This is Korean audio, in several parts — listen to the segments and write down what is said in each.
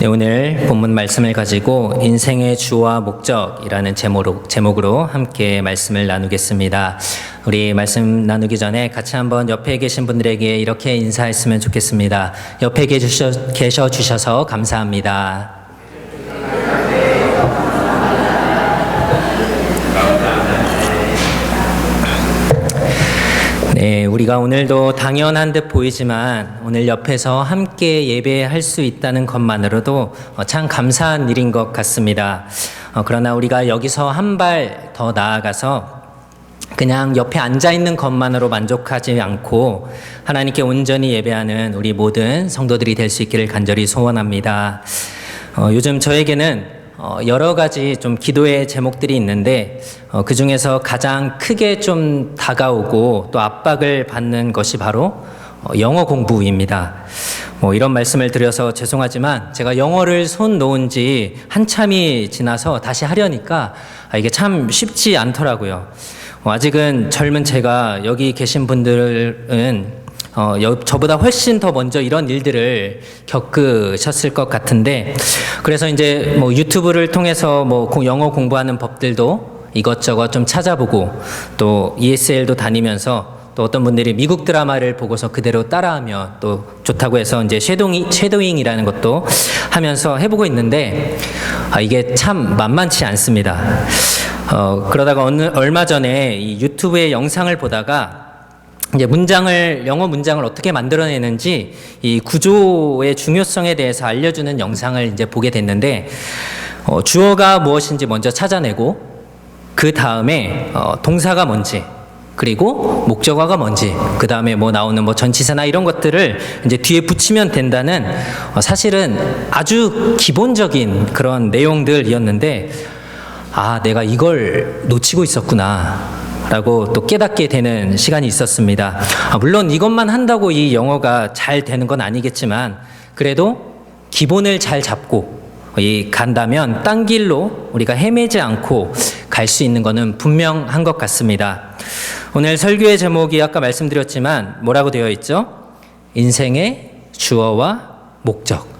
네, 오늘 본문 말씀을 가지고 인생의 주와 목적이라는 제목으로 함께 말씀을 나누겠습니다. 우리 말씀 나누기 전에 같이 한번 옆에 계신 분들에게 이렇게 인사했으면 좋겠습니다. 옆에 계셔 주셔서 감사합니다. 네, 우리가 오늘도 당연한 듯 보이지만 오늘 옆에서 함께 예배할 수 있다는 것만으로도 참 감사한 일인 것 같습니다. 그러나 우리가 여기서 한 발 더 나아가서 그냥 옆에 앉아있는 것만으로 만족하지 않고 하나님께 온전히 예배하는 우리 모든 성도들이 될 수 있기를 간절히 소원합니다. 요즘 저에게는 여러 가지 좀 기도의 제목들이 있는데 그 중에서 가장 크게 좀 다가오고 또 압박을 받는 것이 바로 영어 공부입니다. 이런 말씀을 드려서 죄송하지만 제가 영어를 손 놓은 지 한참이 지나서 다시 하려니까 이게 참 쉽지 않더라고요. 아직은 젊은 제가 여기 계신 분들은 저보다 훨씬 더 먼저 이런 일들을 겪으셨을 것 같은데, 그래서 이제 유튜브를 통해서 영어 공부하는 법들도 이것저것 좀 찾아보고, 또 ESL도 다니면서 또 어떤 분들이 미국 드라마를 보고서 그대로 따라하면 또 좋다고 해서 이제 쉐도잉이라는 것도 하면서 해보고 있는데, 이게 참 만만치 않습니다. 그러다가 얼마 전에 이 유튜브의 영상을 보다가 이제 영어 문장을 어떻게 만들어내는지 이 구조의 중요성에 대해서 알려주는 영상을 이제 보게 됐는데, 주어가 무엇인지 먼저 찾아내고, 그 다음에 동사가 뭔지, 그리고 목적어가 뭔지, 그 다음에 나오는 전치사나 이런 것들을 이제 뒤에 붙이면 된다는 사실은 아주 기본적인 그런 내용들이었는데, 내가 이걸 놓치고 있었구나 라고 또 깨닫게 되는 시간이 있었습니다. 물론 이것만 한다고 이 영어가 잘 되는 건 아니겠지만, 그래도 기본을 잘 잡고 간다면 딴 길로 우리가 헤매지 않고 갈 수 있는 것은 분명한 것 같습니다. 오늘 설교의 제목이 아까 말씀드렸지만 뭐라고 되어 있죠? 인생의 주어와 목적.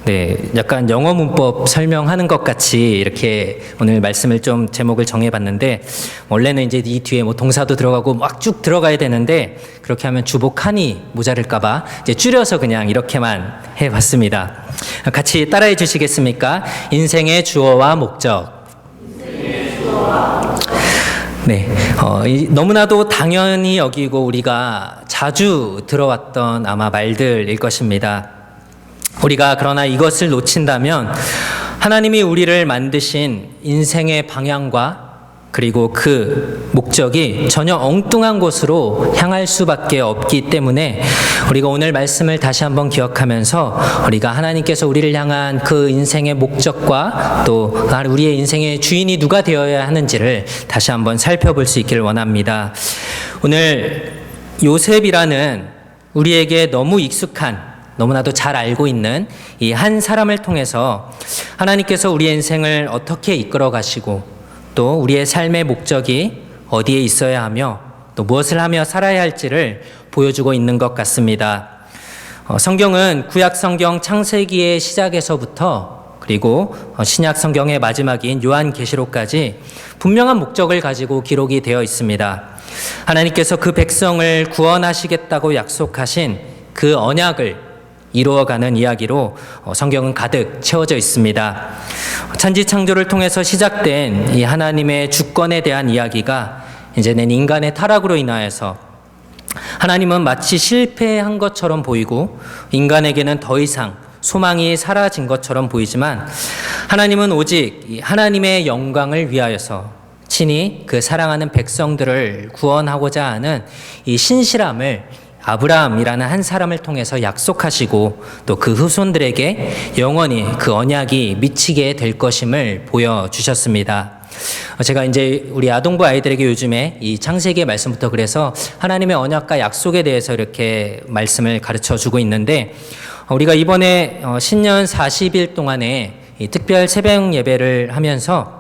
네, 약간 영어 문법 설명하는 것 같이 이렇게 오늘 말씀을 좀 제목을 정해봤는데, 원래는 이제 이 뒤에 동사도 들어가고 막 쭉 들어가야 되는데, 그렇게 하면 주복하니 모자랄까봐 이제 줄여서 그냥 이렇게만 해봤습니다. 같이 따라해 주시겠습니까? 인생의 주어와 목적. 네, 너무나도 당연히 여기고 우리가 자주 들어왔던 아마 말들일 것입니다. 우리가 그러나 이것을 놓친다면 하나님이 우리를 만드신 인생의 방향과 그리고 그 목적이 전혀 엉뚱한 곳으로 향할 수밖에 없기 때문에 우리가 오늘 말씀을 다시 한번 기억하면서 우리가 하나님께서 우리를 향한 그 인생의 목적과 또 우리의 인생의 주인이 누가 되어야 하는지를 다시 한번 살펴볼 수 있기를 원합니다. 오늘 요셉이라는 우리에게 너무 익숙한, 너무나도 잘 알고 있는 이 한 사람을 통해서 하나님께서 우리의 인생을 어떻게 이끌어 가시고 또 우리의 삶의 목적이 어디에 있어야 하며 또 무엇을 하며 살아야 할지를 보여주고 있는 것 같습니다. 성경은 구약 성경 창세기의 시작에서부터 그리고 신약 성경의 마지막인 요한계시록까지 분명한 목적을 가지고 기록이 되어 있습니다. 하나님께서 그 백성을 구원하시겠다고 약속하신 그 언약을 이루어가는 이야기로 성경은 가득 채워져 있습니다. 천지창조를 통해서 시작된 이 하나님의 주권에 대한 이야기가 이제는 인간의 타락으로 인하여서 하나님은 마치 실패한 것처럼 보이고 인간에게는 더 이상 소망이 사라진 것처럼 보이지만, 하나님은 오직 하나님의 영광을 위하여서 친히 그 사랑하는 백성들을 구원하고자 하는 이 신실함을 아브라함이라는 한 사람을 통해서 약속하시고 또 그 후손들에게 영원히 그 언약이 미치게 될 것임을 보여주셨습니다. 제가 이제 우리 아동부 아이들에게 요즘에 이 창세기의 말씀부터 그래서 하나님의 언약과 약속에 대해서 이렇게 말씀을 가르쳐 주고 있는데, 우리가 이번에 신년 40일 동안에 이 특별 새벽 예배를 하면서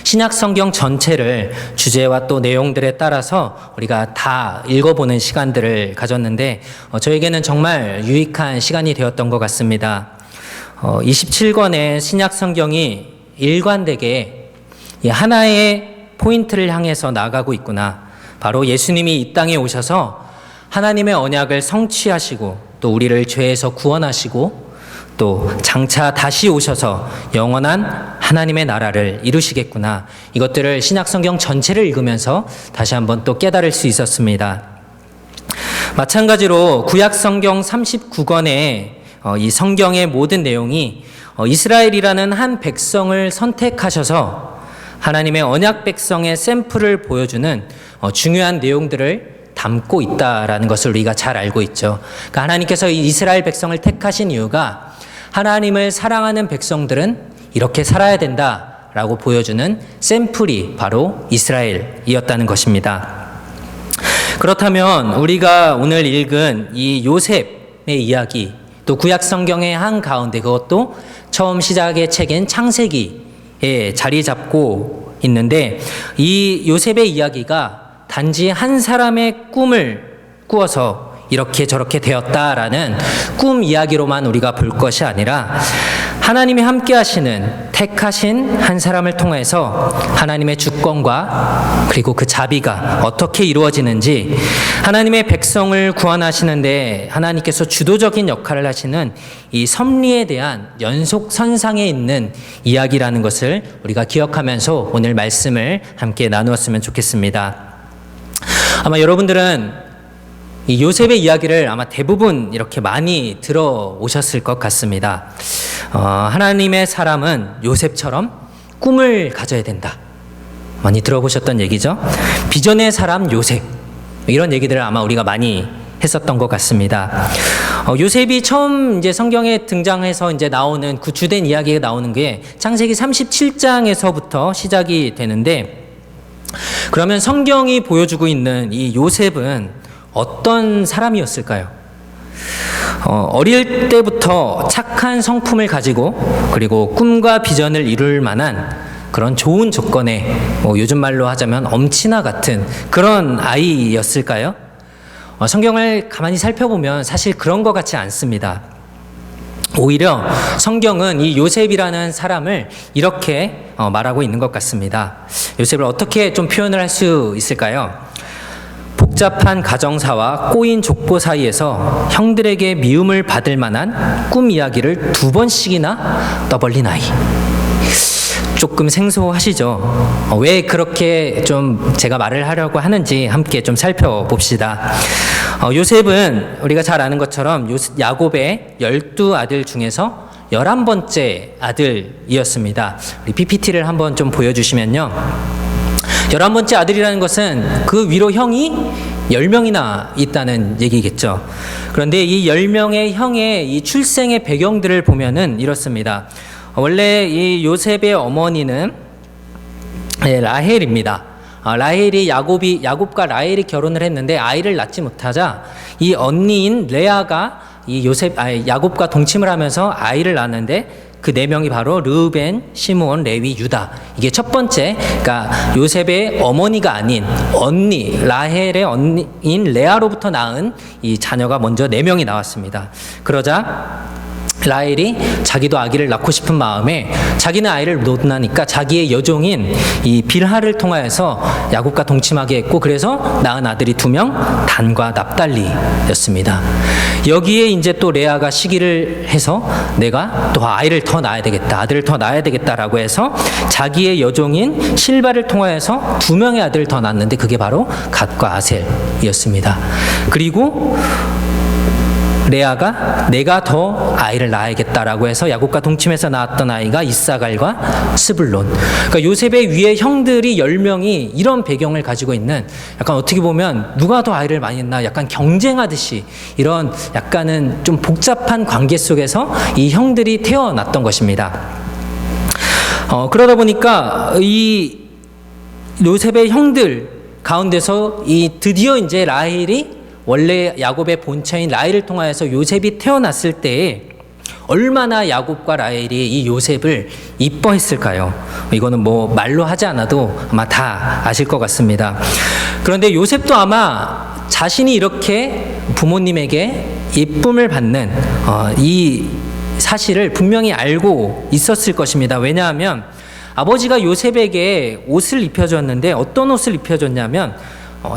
신약 성경 전체를 주제와 또 내용들에 따라서 우리가 다 읽어보는 시간들을 가졌는데 저에게는 정말 유익한 시간이 되었던 것 같습니다. 27권의 신약 성경이 일관되게 이 하나의 포인트를 향해서 나아가고 있구나. 바로 예수님이 이 땅에 오셔서 하나님의 언약을 성취하시고 또 우리를 죄에서 구원하시고 또 장차 다시 오셔서 영원한 하나님의 나라를 이루시겠구나. 이것들을 신약 성경 전체를 읽으면서 다시 한번 또 깨달을 수 있었습니다. 마찬가지로 구약 성경 39권의 이 성경의 모든 내용이 이스라엘이라는 한 백성을 선택하셔서 하나님의 언약 백성의 샘플을 보여주는 중요한 내용들을 담고 있다라는 것을 우리가 잘 알고 있죠. 그러니까 하나님께서 이 이스라엘 백성을 택하신 이유가 하나님을 사랑하는 백성들은 이렇게 살아야 된다라고 보여주는 샘플이 바로 이스라엘이었다는 것입니다. 그렇다면 우리가 오늘 읽은 이 요셉의 이야기, 또 구약 성경의 한 가운데 그것도 처음 시작의 책인 창세기에 자리 잡고 있는데 이 요셉의 이야기가 단지 한 사람의 꿈을 꾸어서 이렇게 저렇게 되었다라는 꿈 이야기로만 우리가 볼 것이 아니라 하나님이 함께 하시는 택하신 한 사람을 통해서 하나님의 주권과 그리고 그 자비가 어떻게 이루어지는지 하나님의 백성을 구원하시는데 하나님께서 주도적인 역할을 하시는 이 섭리에 대한 연속선상에 있는 이야기라는 것을 우리가 기억하면서 오늘 말씀을 함께 나누었으면 좋겠습니다. 아마 여러분들은 이 요셉의 이야기를 아마 대부분 이렇게 많이 들어오셨을 것 같습니다. 하나님의 사람은 요셉처럼 꿈을 가져야 된다. 많이 들어보셨던 얘기죠. 비전의 사람 요셉. 이런 얘기들을 아마 우리가 많이 했었던 것 같습니다. 요셉이 처음 이제 성경에 등장해서 이제 나오는 구주된 이야기가 나오는 게 창세기 37장에서부터 시작이 되는데 그러면 성경이 보여주고 있는 이 요셉은 어떤 사람이었을까요? 어릴 때부터 착한 성품을 가지고 그리고 꿈과 비전을 이룰 만한 그런 좋은 조건의 요즘 말로 하자면 엄친아 같은 그런 아이였을까요? 성경을 가만히 살펴보면 사실 그런 것 같지 않습니다. 오히려 성경은 이 요셉이라는 사람을 이렇게 말하고 있는 것 같습니다. 요셉을 어떻게 좀 표현을 할 수 있을까요? 복잡한 가정사와 꼬인 족보 사이에서 형들에게 미움을 받을 만한 꿈 이야기를 2번씩이나 떠벌린 아이. 조금 생소하시죠? 왜 그렇게 좀 제가 말을 하려고 하는지 함께 좀 살펴봅시다. 요셉은 우리가 잘 아는 것처럼 야곱의 12아들 중에서 11번째 아들이었습니다. 우리 PPT를 한번 좀 보여주시면요. 11번째 아들이라는 것은 그 위로 형이 10명이나 있다는 얘기겠죠. 그런데 이 10명의 형의 이 출생의 배경들을 보면은 이렇습니다. 원래 이 요셉의 어머니는 라헬입니다. 라헬이 야곱과 라헬이 결혼을 했는데 아이를 낳지 못하자 이 언니인 레아가 이 야곱과 동침을 하면서 아이를 낳았는데 그 4명이 바로 르우벤, 시므온, 레위, 유다. 이게 첫 번째, 그러니까 요셉의 어머니가 아닌 언니, 라헬의 언니인 레아로부터 낳은 이 자녀가 먼저 4명이 나왔습니다. 그러자 라헬이 자기도 아기를 낳고 싶은 마음에 자기는 아이를 못 낳으니까 자기의 여종인 이 빌하를 통하여서 야곱과 동침하게 했고 그래서 낳은 아들이 2명 단과 납달리였습니다. 여기에 이제 또 레아가 시기를 해서 내가 또 아이를 더 낳아야 되겠다, 아들을 더 낳아야 되겠다라고 해서 자기의 여종인 실바를 통하여서 2명의 아들을 더 낳았는데 그게 바로 갓과 아셀이었습니다. 그리고 레아가 내가 더 아이를 낳아야겠다라고 해서 야곱과 동침해서 낳았던 아이가 이사갈과 스불론. 그러니까 요셉의 위에 형들이 10명이 이런 배경을 가지고 있는 약간 어떻게 보면 누가 더 아이를 많이 낳나 약간 경쟁하듯이 이런 약간은 좀 복잡한 관계 속에서 이 형들이 태어났던 것입니다. 그러다 보니까 이 요셉의 형들 가운데서 이 드디어 이제 라헬이 원래 야곱의 본처인 라헬을 통하여서 요셉이 태어났을 때에 얼마나 야곱과 라헬이 이 요셉을 이뻐했을까요? 이거는 뭐 말로 하지 않아도 아마 다 아실 것 같습니다. 그런데 요셉도 아마 자신이 이렇게 부모님에게 예쁨을 받는 이 사실을 분명히 알고 있었을 것입니다. 왜냐하면 아버지가 요셉에게 옷을 입혀줬는데 어떤 옷을 입혀줬냐면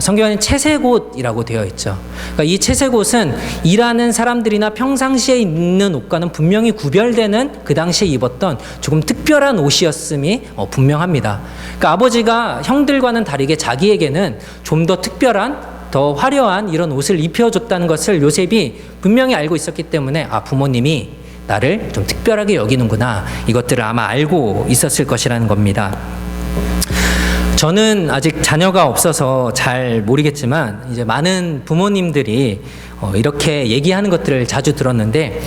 성경에는 채색옷이라고 되어 있죠. 그러니까 이 채색옷은 일하는 사람들이나 평상시에 입는 옷과는 분명히 구별되는 그 당시에 입었던 조금 특별한 옷이었음이 분명합니다. 그러니까 아버지가 형들과는 다르게 자기에게는 좀 더 특별한, 더 화려한 이런 옷을 입혀줬다는 것을 요셉이 분명히 알고 있었기 때문에 부모님이 나를 좀 특별하게 여기는구나, 이것들을 아마 알고 있었을 것이라는 겁니다. 저는 아직 자녀가 없어서 잘 모르겠지만 이제 많은 부모님들이 이렇게 얘기하는 것들을 자주 들었는데,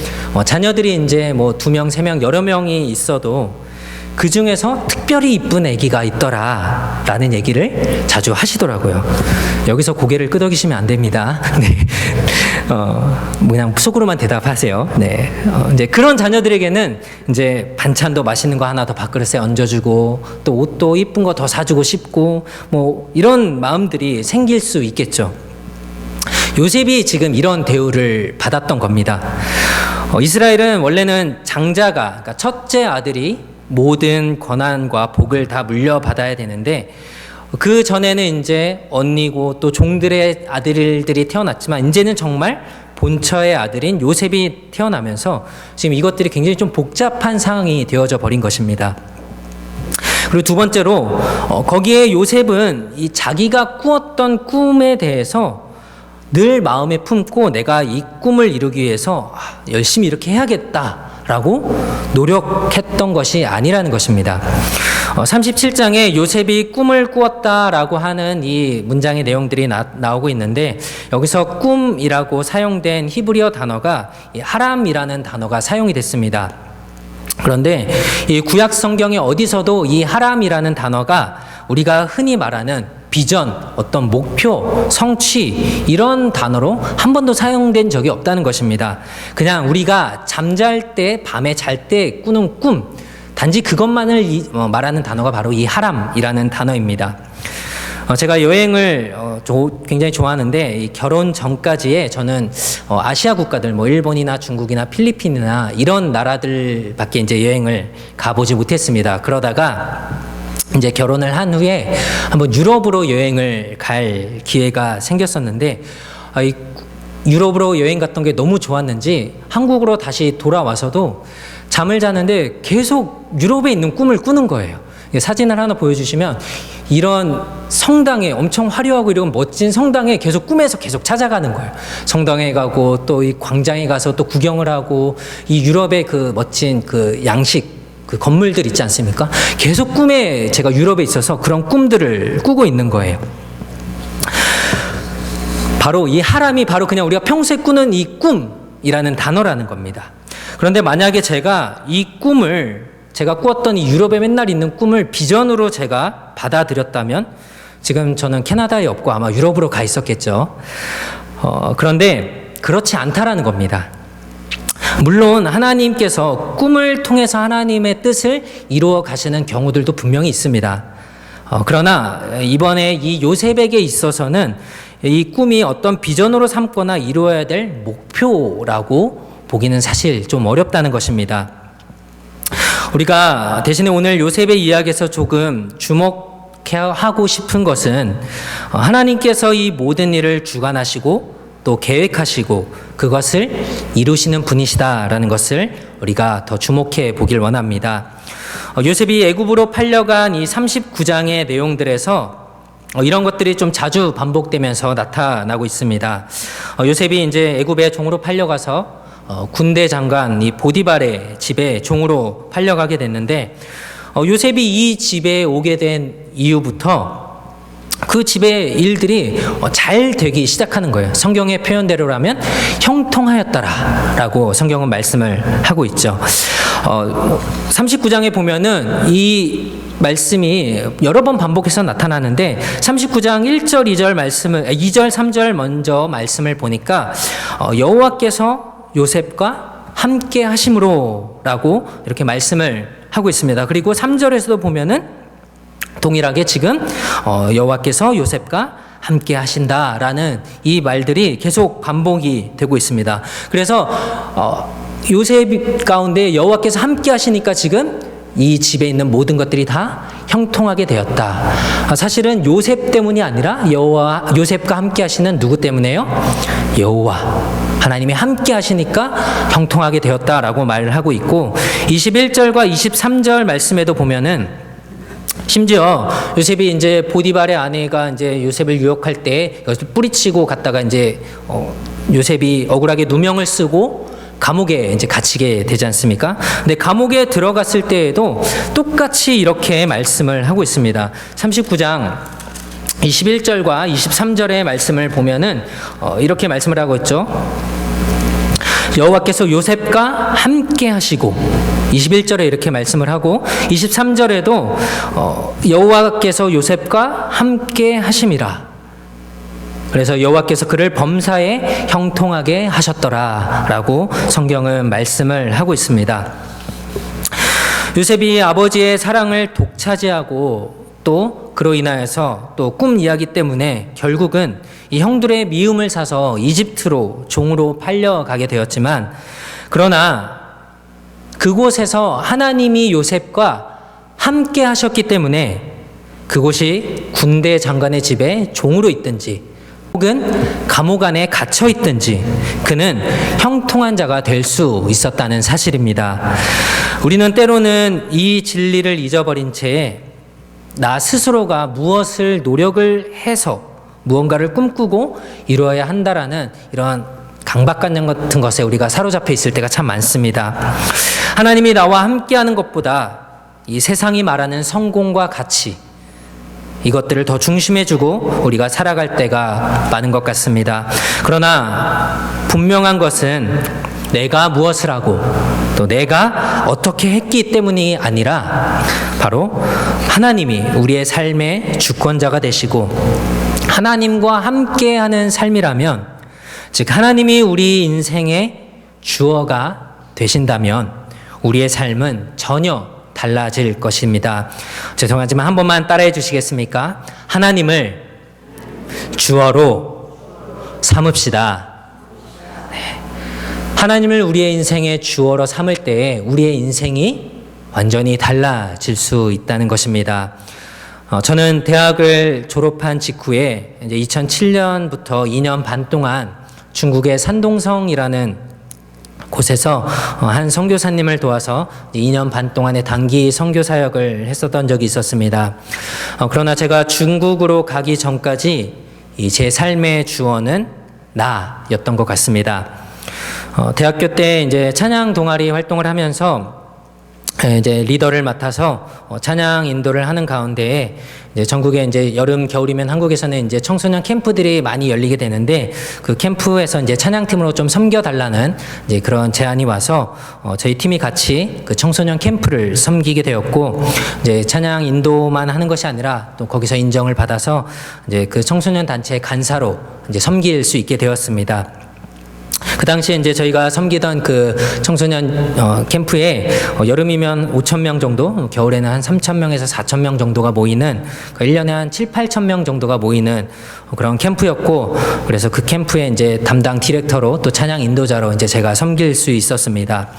자녀들이 이제 뭐 2명, 3명, 여러 명이 있어도 그 중에서 특별히 이쁜 아기가 있더라 라는 얘기를 자주 하시더라고요. 여기서 고개를 끄덕이시면 안 됩니다. 네. 그냥 속으로만 대답하세요. 네. 이제 그런 자녀들에게는 이제 반찬도 맛있는 거 하나 더 밥그릇에 얹어주고, 또 옷도 이쁜 거 더 사주고 싶고, 뭐 이런 마음들이 생길 수 있겠죠. 요셉이 지금 이런 대우를 받았던 겁니다. 이스라엘은 원래는 장자가, 그러니까 첫째 아들이 모든 권한과 복을 다 물려받아야 되는데, 그 전에는 이제 언니고 또 종들의 아들들이 태어났지만 이제는 정말 본처의 아들인 요셉이 태어나면서 지금 이것들이 굉장히 좀 복잡한 상황이 되어져 버린 것입니다. 그리고 두 번째로 거기에 요셉은 이 자기가 꾸었던 꿈에 대해서 늘 마음에 품고 내가 이 꿈을 이루기 위해서 열심히 이렇게 해야겠다라고 노력했던 것이 아니라는 것입니다. 37장에 요셉이 꿈을 꾸었다라고 하는 이 문장의 내용들이 나오고 있는데, 여기서 꿈이라고 사용된 히브리어 단어가 이 하람이라는 단어가 사용이 됐습니다. 그런데 이 구약 성경에 어디서도 이 하람이라는 단어가 우리가 흔히 말하는 비전, 어떤 목표, 성취, 이런 단어로 한 번도 사용된 적이 없다는 것입니다. 그냥 우리가 잠잘 때, 밤에 잘 때 꾸는 꿈, 단지 그것만을 말하는 단어가 바로 이 하람이라는 단어입니다. 제가 여행을 굉장히 좋아하는데, 이 결혼 전까지에 저는 아시아 국가들, 뭐 일본이나 중국이나 필리핀이나 이런 나라들밖에 이제 여행을 가보지 못했습니다. 그러다가 이제 결혼을 한 후에 한번 유럽으로 여행을 갈 기회가 생겼었는데, 이 유럽으로 여행 갔던 게 너무 좋았는지 한국으로 다시 돌아와서도 잠을 자는데 계속 유럽에 있는 꿈을 꾸는 거예요. 사진을 하나 보여주시면 이런 성당에, 엄청 화려하고 이런 멋진 성당에 계속 꿈에서 계속 찾아가는 거예요. 성당에 가고 또 이 광장에 가서 또 구경을 하고, 이 유럽의 그 멋진 그 양식, 그 건물들 있지 않습니까? 계속 꿈에, 제가 유럽에 있어서 그런 꿈들을 꾸고 있는 거예요. 바로 이 하람이 바로 그냥 우리가 평소에 꾸는 이 꿈이라는 단어라는 겁니다. 그런데 만약에 제가 이 꿈을, 제가 꾸었던 이 유럽에 맨날 있는 꿈을 비전으로 제가 받아들였다면 지금 저는 캐나다에 없고 아마 유럽으로 가 있었겠죠. 그런데 그렇지 않다라는 겁니다. 물론 하나님께서 꿈을 통해서 하나님의 뜻을 이루어 가시는 경우들도 분명히 있습니다. 그러나 이번에 이 요셉에게 있어서는 이 꿈이 어떤 비전으로 삼거나 이루어야 될 목표라고 보기는 사실 좀 어렵다는 것입니다. 우리가 대신에 오늘 요셉의 이야기에서 조금 주목하고 싶은 것은, 하나님께서 이 모든 일을 주관하시고 또 계획하시고 그것을 이루시는 분이시다라는 것을 우리가 더 주목해 보길 원합니다. 요셉이 애굽으로 팔려간 이 39장의 내용들에서 이런 것들이 좀 자주 반복되면서 나타나고 있습니다. 요셉이 이제 애굽의 종으로 팔려가서 군대 장관 이 보디발의 집에 종으로 팔려가게 됐는데, 요셉이 이 집에 오게 된 이후부터 그 집의 일들이 잘 되기 시작하는 거예요. 성경의 표현대로라면 형통하였더라라고 성경은 말씀을 하고 있죠. 39장에 보면은 이 말씀이 여러 번 반복해서 나타나는데, 39장 1절, 2절 말씀을, 2절, 3절 먼저 말씀을 보니까 여호와께서 요셉과 함께 하심으로 라고 이렇게 말씀을 하고 있습니다. 그리고 3절에서도 보면은 동일하게 지금 여호와께서 요셉과 함께 하신다라는 이 말들이 계속 반복이 되고 있습니다. 그래서 요셉 가운데 여호와께서 함께 하시니까 지금 이 집에 있는 모든 것들이 다 형통하게 되었다. 사실은 요셉 때문이 아니라 요셉과 함께 하시는 누구 때문에요? 여호와 하나님이 함께 하시니까 형통하게 되었다라고 말을 하고 있고, 21절과 23절 말씀에도 보면은 심지어 요셉이 이제 보디발의 아내가 이제 요셉을 유혹할 때 뿌리치고 갔다가 이제 요셉이 억울하게 누명을 쓰고 감옥에 이제 갇히게 되지 않습니까? 근데 감옥에 들어갔을 때에도 똑같이 이렇게 말씀을 하고 있습니다. 39장 21절과 23절의 말씀을 보면은 이렇게 말씀을 하고 있죠. 여호와께서 요셉과 함께 하시고, 21절에 이렇게 말씀을 하고 23절에도 여호와께서 요셉과 함께 하심이라. 그래서 여호와께서 그를 범사에 형통하게 하셨더라라고 성경은 말씀을 하고 있습니다. 요셉이 아버지의 사랑을 독차지하고 또 그로 인하여서 또 꿈 이야기 때문에 결국은 이 형들의 미움을 사서 이집트로 종으로 팔려가게 되었지만, 그러나 그곳에서 하나님이 요셉과 함께 하셨기 때문에 그곳이 군대 장관의 집에 종으로 있든지 혹은 감옥 안에 갇혀 있든지 그는 형통한 자가 될 수 있었다는 사실입니다. 우리는 때로는 이 진리를 잊어버린 채 나 스스로가 무엇을 노력을 해서 무언가를 꿈꾸고 이루어야 한다라는 이러한 강박관념 같은 것에 우리가 사로잡혀 있을 때가 참 많습니다. 하나님이 나와 함께하는 것보다 이 세상이 말하는 성공과 가치, 이것들을 더 중심에 두고 우리가 살아갈 때가 많은 것 같습니다. 그러나 분명한 것은 내가 무엇을 하고 또 내가 어떻게 했기 때문이 아니라 바로 하나님이 우리의 삶의 주권자가 되시고 하나님과 함께하는 삶이라면, 즉 하나님이 우리 인생의 주어가 되신다면 우리의 삶은 전혀 달라질 것입니다. 죄송하지만 한 번만 따라해 주시겠습니까? 하나님을 주어로 삼읍시다. 네. 하나님을 우리의 인생의 주어로 삼을 때 우리의 인생이 완전히 달라질 수 있다는 것입니다. 저는 대학을 졸업한 직후에 이제 2007년부터 2년 반 동안 중국의 산동성이라는 곳에서 한 선교사님을 도와서 2년 반 동안의 단기 선교 사역을 했었던 적이 있었습니다. 그러나 제가 중국으로 가기 전까지 제 삶의 주어는 나였던 것 같습니다. 대학교 때 이제 찬양 동아리 활동을 하면서 이제 리더를 맡아서 찬양 인도를 하는 가운데에 이제 전국에 이제 여름 겨울이면 한국에서는 이제 청소년 캠프들이 많이 열리게 되는데, 그 캠프에서 이제 찬양팀으로 좀 섬겨달라는 이제 그런 제안이 와서 저희 팀이 같이 그 청소년 캠프를 섬기게 되었고, 이제 찬양 인도만 하는 것이 아니라 또 거기서 인정을 받아서 이제 그 청소년 단체의 간사로 이제 섬길 수 있게 되었습니다. 그 당시에 이제 저희가 섬기던 그 청소년 캠프에 여름이면 5,000명 정도, 겨울에는 한 3,000명에서 4,000명 정도가 모이는, 1년에 한 7, 8,000명 정도가 모이는 그런 캠프였고, 그래서 그 캠프에 이제 담당 디렉터로 또 찬양 인도자로 이제 제가 섬길 수 있었습니다.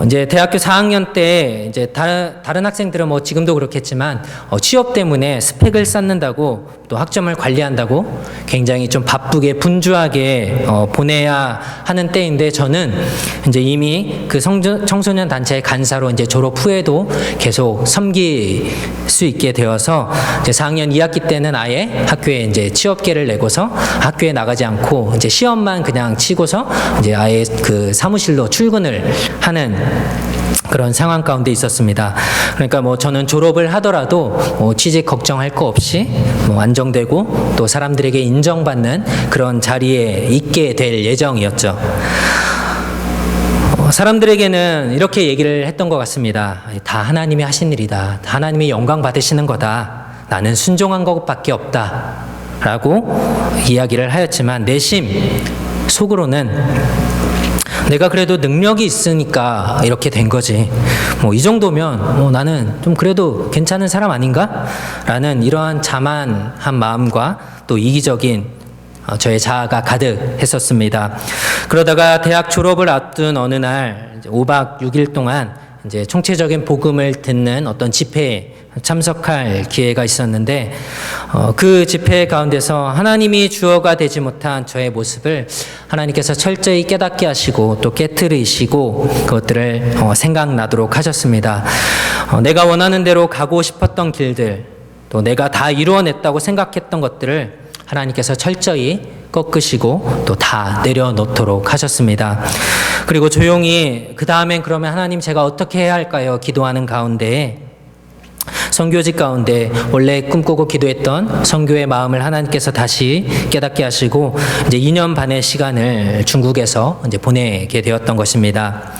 이제 대학교 4학년 때 이제 다른 학생들은 뭐 지금도 그렇겠지만 취업 때문에 스펙을 쌓는다고 또 학점을 관리한다고 굉장히 좀 바쁘게 분주하게 보내야 하는 때인데, 저는 이제 이미 그 청소년 단체의 간사로 이제 졸업 후에도 계속 섬길 수 있게 되어서 이제 4학년 2학기 때는 아예 학교에 이제 취업계를 내고서 학교에 나가지 않고 이제 시험만 그냥 치고서 이제 아예 그 사무실로 출근을 하는 그런 상황 가운데 있었습니다. 그러니까 뭐 저는 졸업을 하더라도 취직 걱정할 거 없이 안정되고 또 사람들에게 인정받는 그런 자리에 있게 될 예정이었죠. 사람들에게는 이렇게 얘기를 했던 것 같습니다. 다 하나님이 하신 일이다. 다 하나님이 영광 받으시는 거다. 나는 순종한 것밖에 없다. 라고 이야기를 하였지만 내심 속으로는 내가 그래도 능력이 있으니까 이렇게 된 거지. 뭐 이 정도면 나는 좀 그래도 괜찮은 사람 아닌가? 라는 이러한 자만한 마음과 또 이기적인 저의 자아가 가득했었습니다. 그러다가 대학 졸업을 앞둔 어느 날 5박 6일 동안 이제 총체적인 복음을 듣는 어떤 집회에 참석할 기회가 있었는데 그 집회 가운데서 하나님이 주어가 되지 못한 저의 모습을 하나님께서 철저히 깨닫게 하시고 또 깨트리시고 그것들을 생각나도록 하셨습니다. 내가 원하는 대로 가고 싶었던 길들 또 내가 다 이루어냈다고 생각했던 것들을 하나님께서 철저히 꺾으시고 또 다 내려놓도록 하셨습니다. 그리고 조용히 그 다음엔 그러면 하나님 제가 어떻게 해야 할까요? 기도하는 가운데 선교직 가운데 원래 꿈꾸고 기도했던 선교의 마음을 하나님께서 다시 깨닫게 하시고 이제 2년 반의 시간을 중국에서 이제 보내게 되었던 것입니다.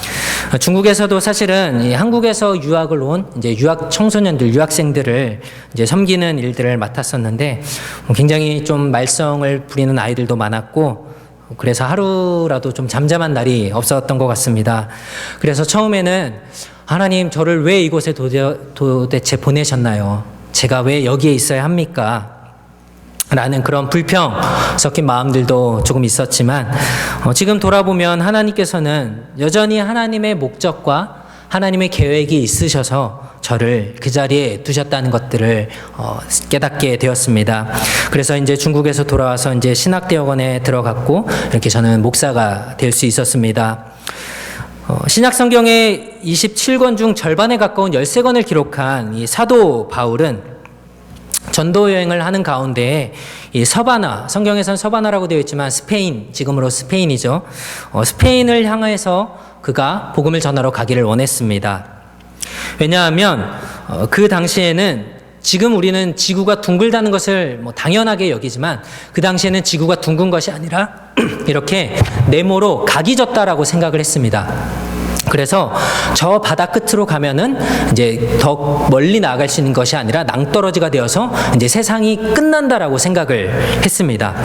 중국에서도 사실은 한국에서 유학을 온 이제 유학 청소년들, 유학생들을 이제 섬기는 일들을 맡았었는데 굉장히 좀 말썽을 부리는 아이들도 많았고 그래서 하루라도 좀 잠잠한 날이 없었던 것 같습니다. 그래서 처음에는 하나님 저를 왜 이곳에 도대체 보내셨나요? 제가 왜 여기에 있어야 합니까? 라는 그런 불평 섞인 마음들도 조금 있었지만 지금 돌아보면 하나님께서는 여전히 하나님의 목적과 하나님의 계획이 있으셔서 저를 그 자리에 두셨다는 것들을 깨닫게 되었습니다. 그래서 이제 중국에서 돌아와서 이제 신학대학원에 들어갔고 이렇게 저는 목사가 될 수 있었습니다. 신약 성경의 27권 중 절반에 가까운 13권을 기록한 이 사도 바울은 전도 여행을 하는 가운데 이 서바나, 성경에서는 서바나라고 되어 있지만 스페인, 지금으로 스페인이죠. 스페인을 향해서 그가 복음을 전하러 가기를 원했습니다. 왜냐하면 그 당시에는 지금 우리는 지구가 둥글다는 것을 뭐 당연하게 여기지만 그 당시에는 지구가 둥근 것이 아니라 이렇게 네모로 각이 졌다라고 생각을 했습니다. 그래서 저 바다 끝으로 가면은 이제 더 멀리 나아갈 수 있는 것이 아니라 낭떠러지가 되어서 이제 세상이 끝난다라고 생각을 했습니다.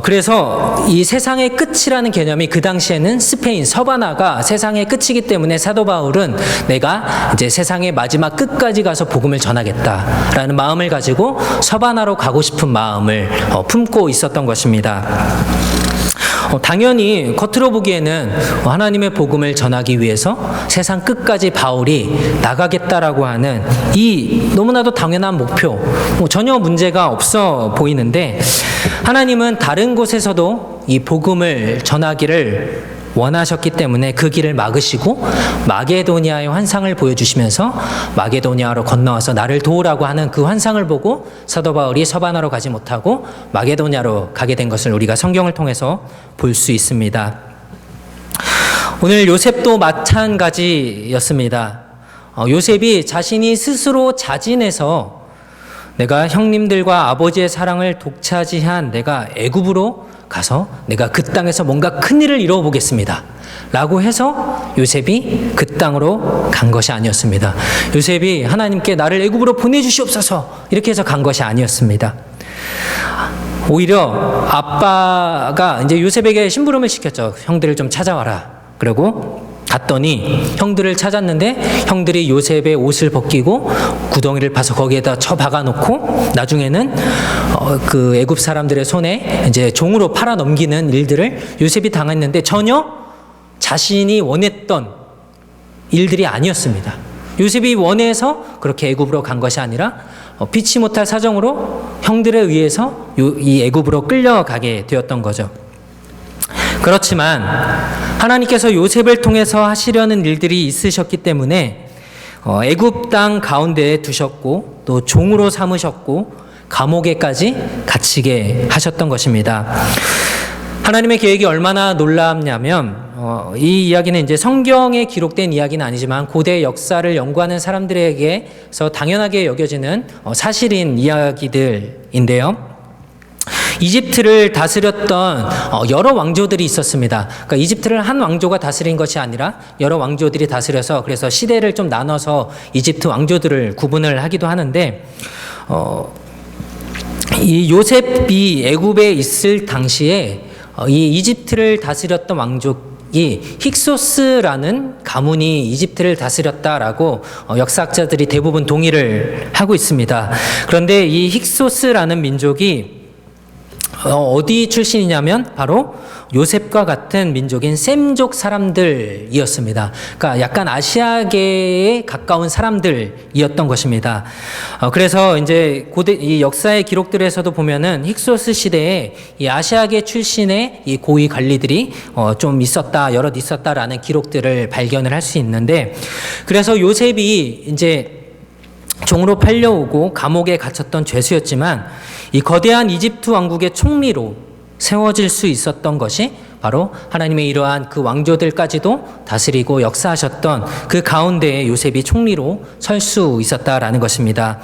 그래서 이 세상의 끝이라는 개념이 그 당시에는 스페인 서바나가 세상의 끝이기 때문에 사도 바울은 내가 이제 세상의 마지막 끝까지 가서 복음을 전하겠다라는 마음을 가지고 서바나로 가고 싶은 마음을 품고 있었던 것입니다. 당연히 겉으로 보기에는 하나님의 복음을 전하기 위해서 세상 끝까지 바울이 나가겠다라고 하는 이 너무나도 당연한 목표, 전혀 문제가 없어 보이는데 하나님은 다른 곳에서도 이 복음을 전하기를 원하셨기 때문에 그 길을 막으시고 마게도니아의 환상을 보여주시면서 마게도니아로 건너와서 나를 도우라고 하는 그 환상을 보고 사도 바울이 서바나로 가지 못하고 마게도니아로 가게 된 것을 우리가 성경을 통해서 볼 수 있습니다. 오늘 요셉도 마찬가지였습니다. 요셉이 자신이 스스로 자진해서 내가 형님들과 아버지의 사랑을 독차지한 내가 애굽으로 가서 내가 그 땅에서 뭔가 큰 일을 이루어 보겠습니다 라고 해서 요셉이 그 땅으로 간 것이 아니었습니다. 요셉이 하나님께 나를 애굽으로 보내주시옵소서 이렇게 해서 간 것이 아니었습니다. 오히려 아빠가 이제 요셉에게 심부름을 시켰죠. 형들을 좀 찾아와라. 그리고 갔더니 형들을 찾았는데 형들이 요셉의 옷을 벗기고 구덩이를 파서 거기에다 쳐 박아놓고 나중에는 그 애굽 사람들의 손에 이제 종으로 팔아 넘기는 일들을 요셉이 당했는데 전혀 자신이 원했던 일들이 아니었습니다. 요셉이 원해서 그렇게 애굽으로 간 것이 아니라 피치 못할 사정으로 형들에 의해서 이 애굽으로 끌려가게 되었던 거죠. 그렇지만 하나님께서 요셉을 통해서 하시려는 일들이 있으셨기 때문에 애굽 땅 가운데에 두셨고 또 종으로 삼으셨고 감옥에까지 갇히게 하셨던 것입니다. 하나님의 계획이 얼마나 놀랍냐면 이 이야기는 이제 성경에 기록된 이야기는 아니지만 고대 역사를 연구하는 사람들에게서 당연하게 여겨지는 사실인 이야기들인데요. 이집트를 다스렸던 여러 왕조들이 있었습니다. 그러니까 이집트를 한 왕조가 다스린 것이 아니라 여러 왕조들이 다스려서 그래서 시대를 좀 나눠서 이집트 왕조들을 구분을 하기도 하는데 이 요셉이 애굽에 있을 당시에 이 이집트를 다스렸던 왕족이 힉소스라는 가문이 이집트를 다스렸다라고 역사학자들이 대부분 동의를 하고 있습니다. 그런데 이 힉소스라는 민족이 어디 출신이냐면 바로 요셉과 같은 민족인 셈족 사람들이었습니다. 그러니까 약간 아시아계에 가까운 사람들이었던 것입니다. 그래서 이제 이 역사의 기록들에서도 보면은 힉소스 시대에 이 아시아계 출신의 이 고위 관리들이 좀 있었다, 여럿 있었다라는 기록들을 발견을 할 수 있는데, 그래서 요셉이 이제 종으로 팔려오고 감옥에 갇혔던 죄수였지만 이 거대한 이집트 왕국의 총리로 세워질 수 있었던 것이 바로 하나님의 이러한 그 왕조들까지도 다스리고 역사하셨던 그 가운데에 요셉이 총리로 설 수 있었다라는 것입니다.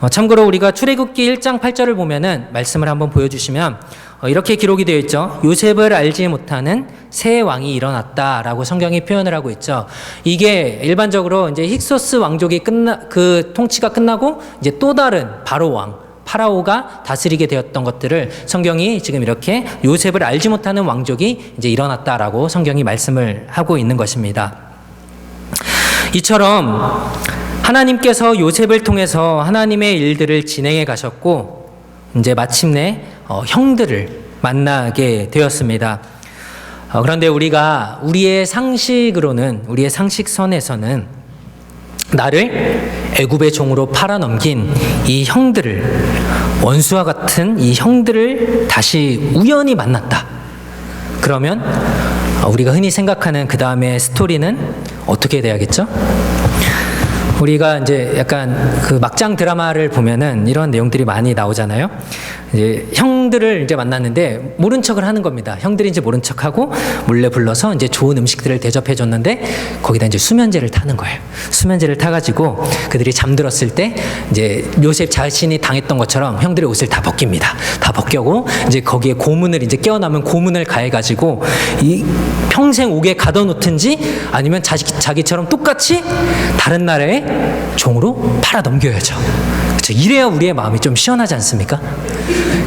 참고로 우리가 출애굽기 1장 8절을 보면은 말씀을 한번 보여주시면 이렇게 기록이 되어 있죠. 요셉을 알지 못하는 새 왕이 일어났다라고 성경이 표현을 하고 있죠. 이게 일반적으로 이제 힉소스 왕족이 그 통치가 끝나고 이제 또 다른 바로 왕 파라오가 다스리게 되었던 것들을 성경이 지금 이렇게 요셉을 알지 못하는 왕족이 이제 일어났다라고 성경이 말씀을 하고 있는 것입니다. 이처럼 하나님께서 요셉을 통해서 하나님의 일들을 진행해 가셨고 이제 마침내 형들을 만나게 되었습니다. 그런데 우리가 우리의 상식으로는, 우리의 상식선에서는 나를 애굽의 종으로 팔아넘긴 이 형들을, 원수와 같은 이 형들을 다시 우연히 만났다. 그러면 우리가 흔히 생각하는 그 다음의 스토리는 어떻게 돼야겠죠? 우리가 이제 약간 그 막장 드라마를 보면은 이런 내용들이 많이 나오잖아요. 이제 형들을 이제 만났는데 모른 척을 하는 겁니다. 형들이 이제 모른 척하고 몰래 불러서 이제 좋은 음식들을 대접해 줬는데 거기다 이제 수면제를 타는 거예요. 수면제를 타가지고 그들이 잠들었을 때 이제 요셉 자신이 당했던 것처럼 형들의 옷을 다 벗깁니다. 다 벗겨고 이제 거기에 고문을 이제 깨어나면 고문을 가해가지고 이 평생 옥에 가둬놓든지 아니면 자기처럼 똑같이 다른 나라의 종으로 팔아 넘겨야죠. 그렇죠? 이래야 우리의 마음이 좀 시원하지 않습니까?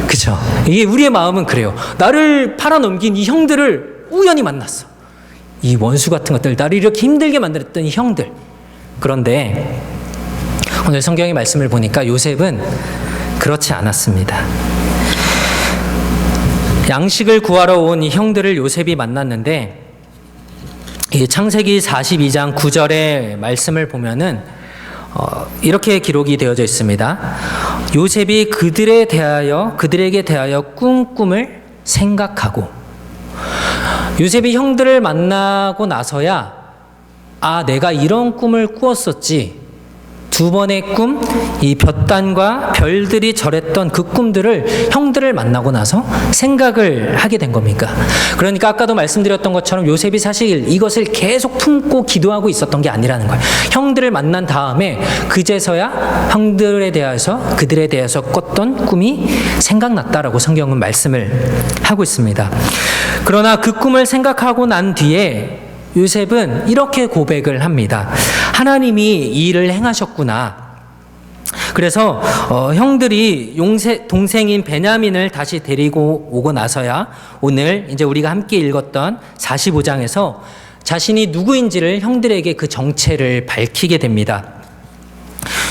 그렇죠? 이게 우리의 마음은 그래요. 나를 팔아 넘긴 이 형들을 우연히 만났어. 이 원수 같은 것들, 나를 이렇게 힘들게 만들었던 이 형들. 그런데 오늘 성경의 말씀을 보니까 요셉은 그렇지 않았습니다. 양식을 구하러 온 이 형들을 요셉이 만났는데 이 창세기 42장 9절의 말씀을 보면은 이렇게 기록이 되어져 있습니다. 요셉이 그들에게 대하여 꾼 꿈을 생각하고, 요셉이 형들을 만나고 나서야 내가 이런 꿈을 꾸었었지. 두 번의 꿈, 이 볕단과 별들이 절했던 그 꿈들을 형들을 만나고 나서 생각을 하게 된 겁니까? 그러니까 아까도 말씀드렸던 것처럼 요셉이 사실 이것을 계속 품고 기도하고 있었던 게 아니라는 거예요. 형들을 만난 다음에 그제서야 그들에 대해서 꿨던 꿈이 생각났다라고 성경은 말씀을 하고 있습니다. 그러나 그 꿈을 생각하고 난 뒤에 요셉은 이렇게 고백을 합니다. 하나님이 이 일을 행하셨구나. 그래서 형들이 동생인 베냐민을 다시 데리고 오고 나서야 오늘 이제 우리가 함께 읽었던 45장에서 자신이 누구인지를 형들에게 그 정체를 밝히게 됩니다.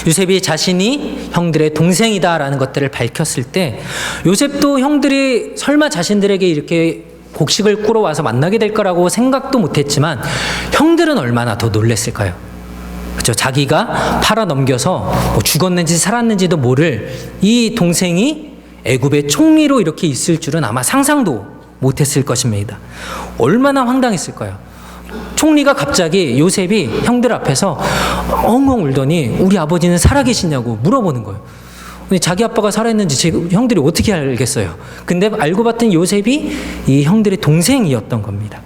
요셉이 자신이 형들의 동생이다라는 것들을 밝혔을 때 요셉도 형들이 설마 자신들에게 이렇게 곡식을 꾸러 와서 만나게 될 거라고 생각도 못했지만 형들은 얼마나 더 놀랬을까요? 그렇죠? 자기가 팔아 넘겨서 죽었는지 살았는지도 모를 이 동생이 애굽의 총리로 이렇게 있을 줄은 아마 상상도 못했을 것입니다. 얼마나 황당했을까요? 총리가 갑자기 요셉이 형들 앞에서 엉엉 울더니 우리 아버지는 살아계시냐고 물어보는 거예요. 자기 아빠가 살아있는지 형들이 어떻게 알겠어요? 근데 알고 봤더니 요셉이 이 형들의 동생이었던 겁니다.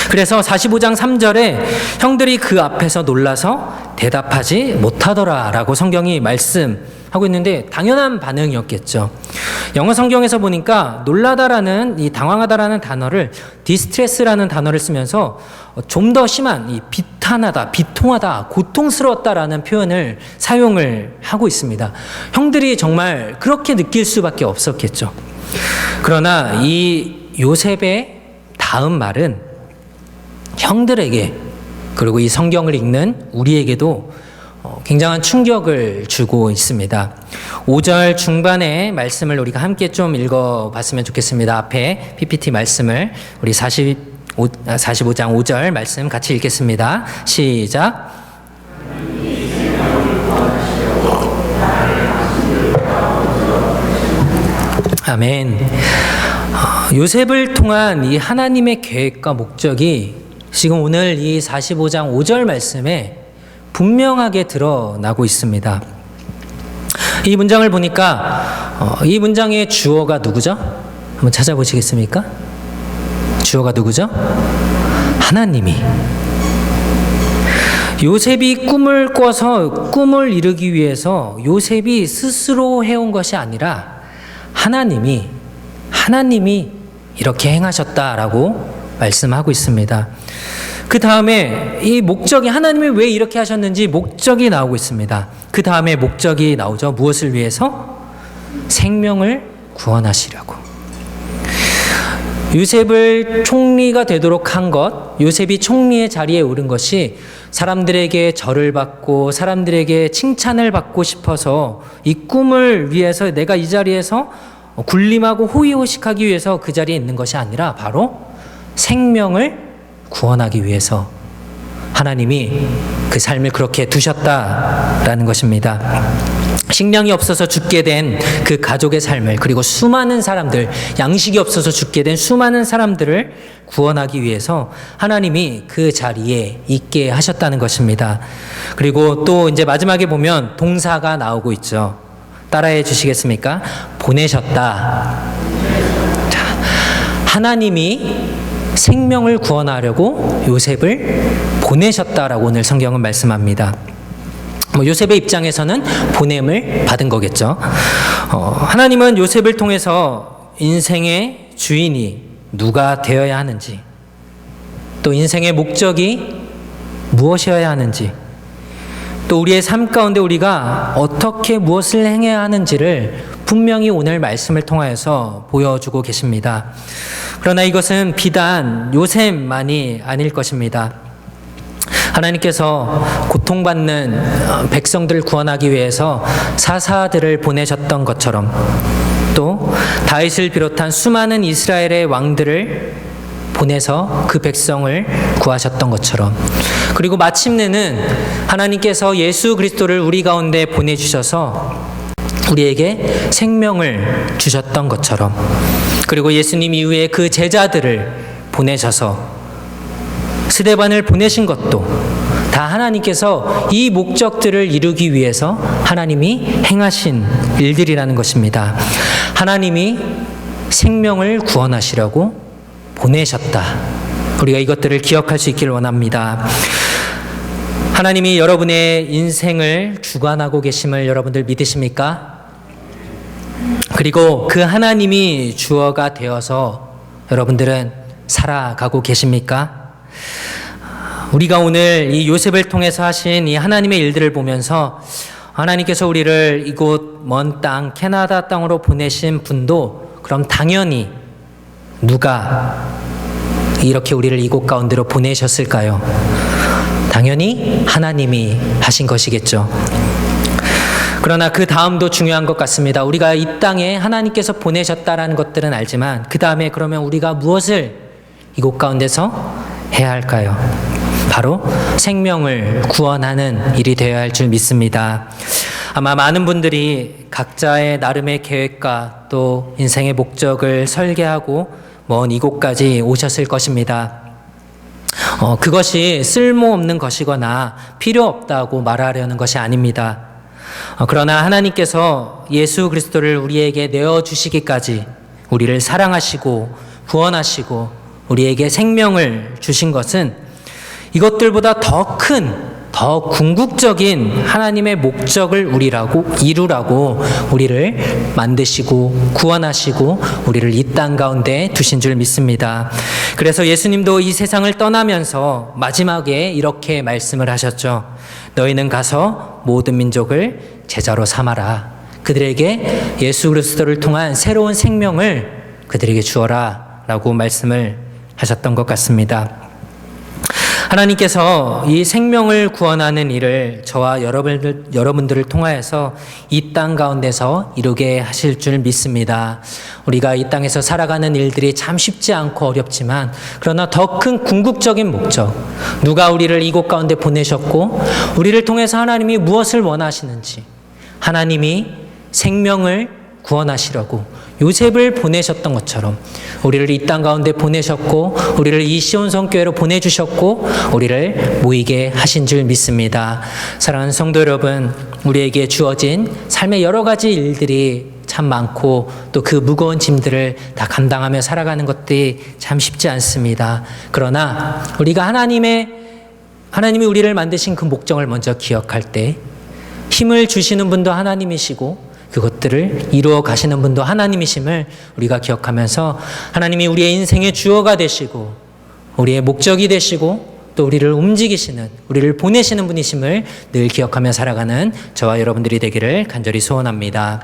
그래서 45장 3절에 형들이 그 앞에서 놀라서 대답하지 못하더라라고 성경이 말씀하고 있는데 당연한 반응이었겠죠. 영어 성경에서 보니까 놀라다라는 이 당황하다라는 단어를 디스트레스라는 단어를 쓰면서 좀 더 심한 이 비탄하다, 비통하다, 고통스러웠다라는 표현을 사용을 하고 있습니다. 형들이 정말 그렇게 느낄 수밖에 없었겠죠. 그러나 이 요셉의 다음 말은 형들에게 그리고 이 성경을 읽는 우리에게도 굉장한 충격을 주고 있습니다. 5절 중반의 말씀을 우리가 함께 좀 읽어봤으면 좋겠습니다. 앞에 PPT 말씀을 우리 45장 5절 말씀 같이 읽겠습니다. 시작. 아멘. 요셉을 통한 이 하나님의 계획과 목적이 지금 오늘 이 45장 5절 말씀에 분명하게 드러나고 있습니다. 이 문장을 보니까 이 문장의 주어가 누구죠? 한번 찾아보시겠습니까? 주어가 누구죠? 하나님이. 요셉이 꿈을 꿔서 꿈을 이루기 위해서 요셉이 스스로 해온 것이 아니라 하나님이 이렇게 행하셨다라고 말씀하고 있습니다. 그 다음에 이 목적이 하나님이 왜 이렇게 하셨는지 목적이 나오고 있습니다. 그 다음에 목적이 나오죠. 무엇을 위해서? 생명을 구원하시려고. 요셉을 총리가 되도록 한 것, 요셉이 총리의 자리에 오른 것이 사람들에게 절을 받고 사람들에게 칭찬을 받고 싶어서 이 꿈을 위해서 내가 이 자리에서 군림하고 호의호식하기 위해서 그 자리에 있는 것이 아니라 바로 생명을 구원하기 위해서 하나님이 그 삶을 그렇게 두셨다라는 것입니다. 식량이 없어서 죽게 된 그 가족의 삶을, 그리고 수많은 사람들, 양식이 없어서 죽게 된 수많은 사람들을 구원하기 위해서 하나님이 그 자리에 있게 하셨다는 것입니다. 그리고 또 이제 마지막에 보면 동사가 나오고 있죠. 따라해 주시겠습니까? 보내셨다. 자, 하나님이 생명을 구원하려고 요셉을 보내셨다라고 오늘 성경은 말씀합니다. 요셉의 입장에서는 보냄을 받은 거겠죠. 하나님은 요셉을 통해서 인생의 주인이 누가 되어야 하는지, 또 인생의 목적이 무엇이어야 하는지, 또 우리의 삶 가운데 우리가 어떻게 무엇을 행해야 하는지를 분명히 오늘 말씀을 통하여서 보여주고 계십니다. 그러나 이것은 비단 요셉만이 아닐 것입니다. 하나님께서 고통받는 백성들을 구원하기 위해서 사사들을 보내셨던 것처럼, 또 다윗을 비롯한 수많은 이스라엘의 왕들을 보내서 그 백성을 구하셨던 것처럼, 그리고 마침내는 하나님께서 예수 그리스도를 우리 가운데 보내주셔서 우리에게 생명을 주셨던 것처럼, 그리고 예수님 이후에 그 제자들을 보내셔서 스데반을 보내신 것도 다 하나님께서 이 목적들을 이루기 위해서 하나님이 행하신 일들이라는 것입니다. 하나님이 생명을 구원하시려고 보내셨다. 우리가 이것들을 기억할 수 있기를 원합니다. 하나님이 여러분의 인생을 주관하고 계심을 여러분들 믿으십니까? 그리고 그 하나님이 주어가 되어서 여러분들은 살아가고 계십니까? 우리가 오늘 이 요셉을 통해서 하신 이 하나님의 일들을 보면서 하나님께서 우리를 이곳 먼 땅 캐나다 땅으로 보내신 분도 그럼 당연히 누가 이렇게 우리를 이곳 가운데로 보내셨을까요? 당연히 하나님이 하신 것이겠죠. 그러나 그 다음도 중요한 것 같습니다. 우리가 이 땅에 하나님께서 보내셨다라는 것들은 알지만 그 다음에 그러면 우리가 무엇을 이곳 가운데서 해야 할까요? 바로 생명을 구원하는 일이 되어야 할 줄 믿습니다. 아마 많은 분들이 각자의 나름의 계획과 또 인생의 목적을 설계하고 먼 이곳까지 오셨을 것입니다. 그것이 쓸모없는 것이거나 필요 없다고 말하려는 것이 아닙니다. 그러나 하나님께서 예수 그리스도를 우리에게 내어주시기까지 우리를 사랑하시고 구원하시고 우리에게 생명을 주신 것은 이것들보다 더 큰, 더 궁극적인 하나님의 목적을 이루라고 우리를 만드시고 구원하시고 우리를 이 땅 가운데 두신 줄 믿습니다. 그래서 예수님도 이 세상을 떠나면서 마지막에 이렇게 말씀을 하셨죠. 너희는 가서 모든 민족을 제자로 삼아라. 그들에게 예수 그리스도를 통한 새로운 생명을 그들에게 주어라 라고 말씀을 하셨던 것 같습니다. 하나님께서 이 생명을 구원하는 일을 저와 여러분들을 통하여서 이 땅 가운데서 이루게 하실 줄 믿습니다. 우리가 이 땅에서 살아가는 일들이 참 쉽지 않고 어렵지만 그러나 더 큰 궁극적인 목적, 누가 우리를 이곳 가운데 보내셨고 우리를 통해서 하나님이 무엇을 원하시는지, 하나님이 생명을 구원하시려고 요셉을 보내셨던 것처럼 우리를 이 땅 가운데 보내셨고 우리를 이 시온성교회로 보내주셨고 우리를 모이게 하신 줄 믿습니다. 사랑하는 성도 여러분, 우리에게 주어진 삶의 여러 가지 일들이 참 많고 또 그 무거운 짐들을 다 감당하며 살아가는 것들이 참 쉽지 않습니다. 그러나 우리가 하나님이 우리를 만드신 그 목적을 먼저 기억할 때 힘을 주시는 분도 하나님이시고 그것들을 이루어 가시는 분도 하나님이심을 우리가 기억하면서 하나님이 우리의 인생의 주어가 되시고 우리의 목적이 되시고 또 우리를 움직이시는, 우리를 보내시는 분이심을 늘 기억하며 살아가는 저와 여러분들이 되기를 간절히 소원합니다.